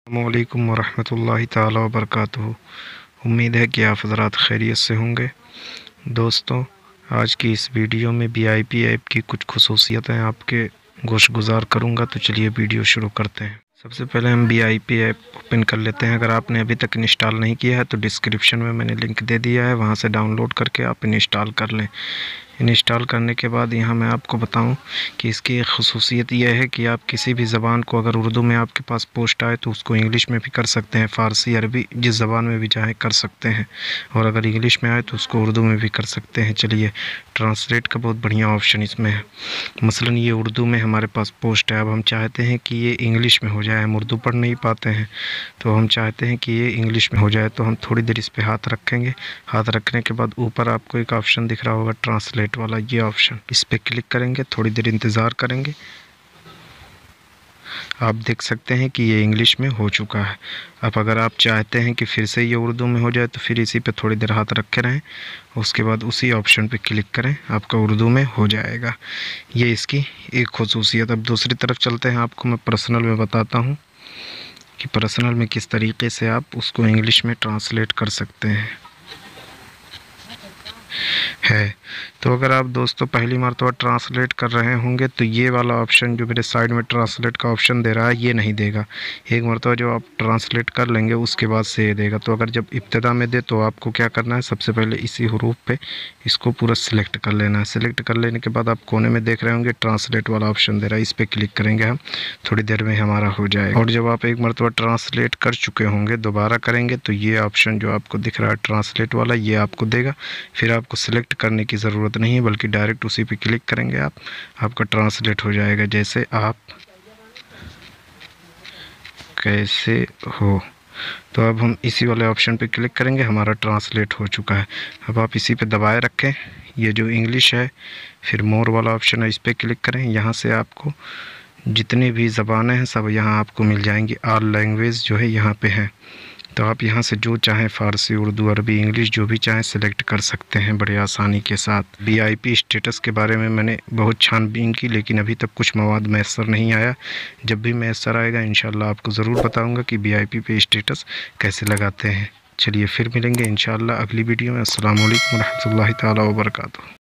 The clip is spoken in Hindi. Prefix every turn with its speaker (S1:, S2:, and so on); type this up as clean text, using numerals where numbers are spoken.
S1: अस्सलामुअलैकुम वरहमतुल्लाहि ताला वबरकातुहू। उम्मीद है कि आप हज़रात खैरियत से होंगे। दोस्तों, आज की इस वीडियो में VIP ऐप की कुछ खुसूसियतें आपके गोशगुजार करूंगा। तो चलिए वीडियो शुरू करते हैं। सबसे पहले हम VIP ऐप ओपन कर लेते हैं। अगर आपने अभी तक इंस्टॉल नहीं किया है तो डिस्क्रिप्शन में मैंने लिंक दे दिया है, वहां से डाउनलोड करके आप इंस्टॉल कर लें। इंस्टॉल करने के बाद यहाँ मैं आपको बताऊं कि इसकी एक ख़ुसूसियत यह है कि आप किसी भी ज़बान को, अगर उर्दू में आपके पास पोस्ट आए तो उसको इंग्लिश में भी कर सकते हैं, फ़ारसी, अरबी, जिस ज़बान में भी चाहे कर सकते हैं। और अगर इंग्लिश में आए तो उसको उर्दू में भी कर सकते हैं। चलिए, ट्रांसलेट का बहुत बढ़िया ऑप्शन इसमें है। मसलन ये उर्दू में हमारे पास पोस्ट है, अब हम चाहते हैं कि ये इंग्लिश में हो जाए। हम उर्दू पढ़ नहीं पाते हैं तो हम चाहते हैं कि ये इंग्लिश में हो जाए। तो हम थोड़ी देर इस पर हाथ रखेंगे। हाथ रखने के बाद ऊपर आपको एक ऑप्शन दिख रहा होगा ट्रांसलेट वाला, ये ऑप्शन, इस पर क्लिक करेंगे। थोड़ी देर इंतज़ार करेंगे। आप देख सकते हैं कि ये इंग्लिश में हो चुका है। अब अगर आप चाहते हैं कि फिर से ये उर्दू में हो जाए तो फिर इसी पे थोड़ी देर हाथ रखे रहें, उसके बाद उसी ऑप्शन पे क्लिक करें, आपका उर्दू में हो जाएगा। ये इसकी एक खुसूसियत। अब दूसरी तरफ चलते हैं, आपको मैं पर्सनल में बताता हूँ कि पर्सनल में किस तरीके से आप उसको इंग्लिश में ट्रांसलेट कर सकते हैं। तो अगर आप दोस्तों पहली मरतबा ट्रांसलेट कर रहे होंगे तो ये वाला ऑप्शन जो मेरे साइड में ट्रांसलेट का ऑप्शन दे रहा है, ये नहीं देगा। एक मरतबा जो आप ट्रांसलेट कर लेंगे उसके बाद से ये देगा। तो अगर जब इब्तिदा में दे तो आपको क्या करना है, सबसे पहले इसी हुरूफ पे इसको पूरा सिलेक्ट कर लेना है। सिलेक्ट कर लेने के बाद आप कोने में देख रहे होंगे ट्रांसलेट वाला ऑप्शन दे रहा है, इस पर क्लिक करेंगे हम, थोड़ी देर में हमारा हो जाएगा। और जब आप एक मरतबा ट्रांसलेट कर चुके होंगे, दोबारा करेंगे तो ये ऑप्शन जो आपको दिख रहा है ट्रांसलेट वाला, ये आपको देगा। फिर आपको सिलेक्ट करने की ज़रूरत नहीं है, बल्कि डायरेक्ट उसी पे क्लिक करेंगे आप, आपका ट्रांसलेट हो जाएगा जैसे आप कैसे हो। तो अब हम इसी वाले ऑप्शन पे क्लिक करेंगे, हमारा ट्रांसलेट हो चुका है। अब आप इसी पे दबाए रखें, ये जो इंग्लिश है, फिर मोर वाला ऑप्शन है, इस पर क्लिक करें। यहाँ से आपको जितनी भी ज़बानें हैं सब यहाँ आपको मिल जाएंगी। ऑल लैंग्वेज जो है यहाँ पे है, तो आप यहाँ से जो चाहें, फ़ारसी, उर्दू, अरबी, इंग्लिश, जो भी चाहें सिलेक्ट कर सकते हैं बड़े आसानी के साथ। VIP स्टेटस के बारे में मैंने बहुत छानबीन की, लेकिन अभी तक कुछ मवाद मैसर नहीं आया। जब भी मैसर आएगा इंशाल्लाह आपको ज़रूर बताऊंगा कि VIP पे स्टेटस कैसे लगाते हैं। चलिए फिर मिलेंगे इंशाल्लाह अगली वीडियो में। अस्सलाम वालेकुम रहमतुल्लाहि ताला वबरकातुहू।